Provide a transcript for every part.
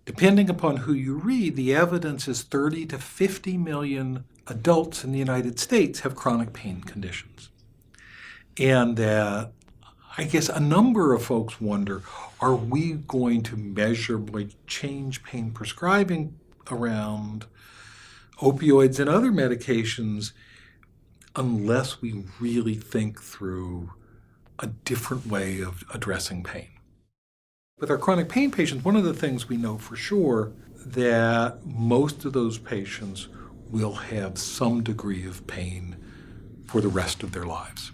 Depending upon who you read, the evidence is 30 to 50 million adults in the United States have chronic pain conditions. And I guess a number of folks wonder, are we going to measurably change pain prescribing around opioids and other medications unless we really think through a different way of addressing pain? With our chronic pain patients, one of the things we know for sure that most of those patients will have some degree of pain for the rest of their lives.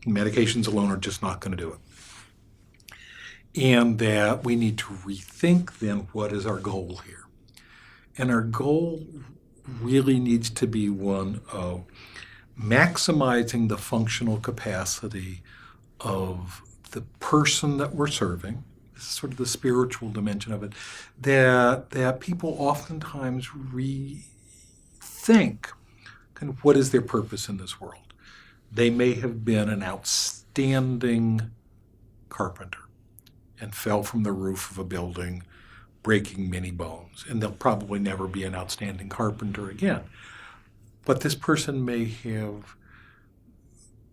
Medications alone are just not going to do it. And that we need to rethink then what is our goal here. And our goal really needs to be one of maximizing the functional capacity of the person that we're serving. This is sort of the spiritual dimension of it, that people oftentimes rethink kind of what is their purpose in this world. They may have been an outstanding carpenter and fell from the roof of a building, breaking many bones, and they'll probably never be an outstanding carpenter again. But this person may have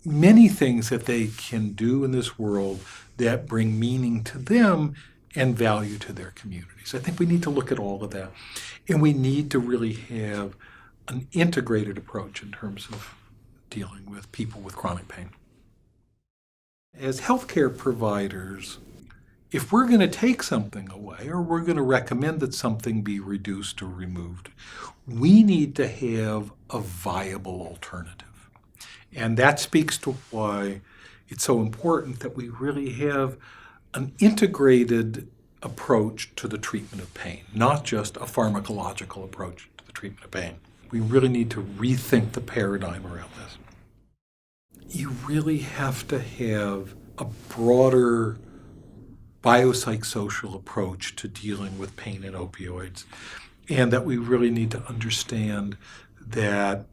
many things that they can do in this world that bring meaning to them and value to their communities. I think we need to look at all of that, and we need to really have an integrated approach in terms of dealing with people with chronic pain. As healthcare providers, if we're going to take something away or we're going to recommend that something be reduced or removed, we need to have a viable alternative. And that speaks to why it's so important that we really have an integrated approach to the treatment of pain, not just a pharmacological approach to the treatment of pain. We really need to rethink the paradigm around this. You really have to have a broader biopsychosocial approach to dealing with pain and opioids, and that we really need to understand that,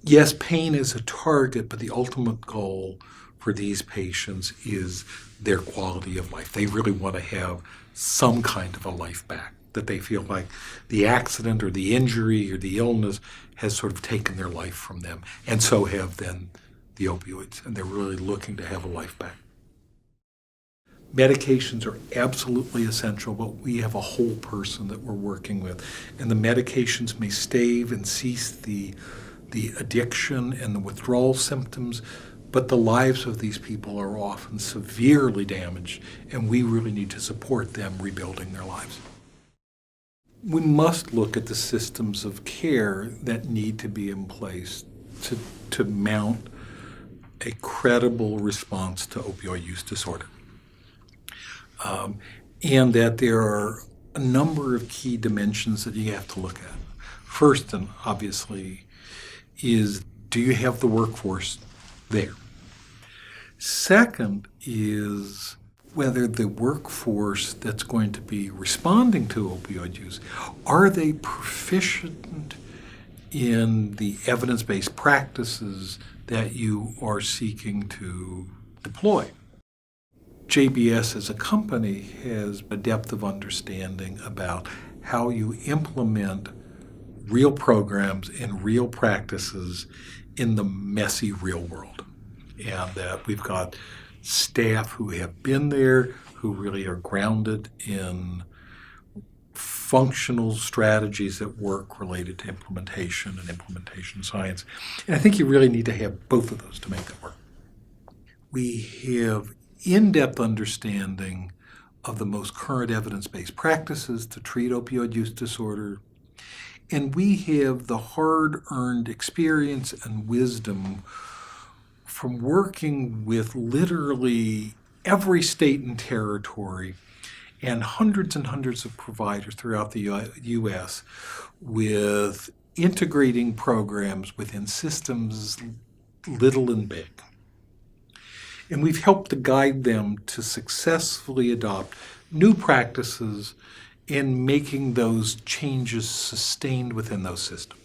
yes, pain is a target, but the ultimate goal for these patients is their quality of life. They really want to have some kind of a life back, that they feel like the accident or the injury or the illness has sort of taken their life from them, and so have then the opioids, and they're really looking to have a life back. Medications are absolutely essential, but we have a whole person that we're working with, and the medications may stave and cease the addiction and the withdrawal symptoms, but the lives of these people are often severely damaged, and we really need to support them rebuilding their lives. We must look at the systems of care that need to be in place to mount a credible response to opioid use disorder. And that there are a number of key dimensions that you have to look at. First, and obviously, is do you have the workforce there? Second is whether the workforce that's going to be responding to opioid use, are they proficient in the evidence-based practices that you are seeking to deploy? JBS as a company has a depth of understanding about how you implement real programs and real practices in the messy real world. And that we've got staff who have been there, who really are grounded in functional strategies that work related to implementation and implementation science. And I think you really need to have both of those to make it work. We have in-depth understanding of the most current evidence-based practices to treat opioid use disorder, and we have the hard-earned experience and wisdom from working with literally every state and territory and hundreds of providers throughout the U.S. with integrating programs within systems little and big. And we've helped to guide them to successfully adopt new practices and making those changes sustained within those systems.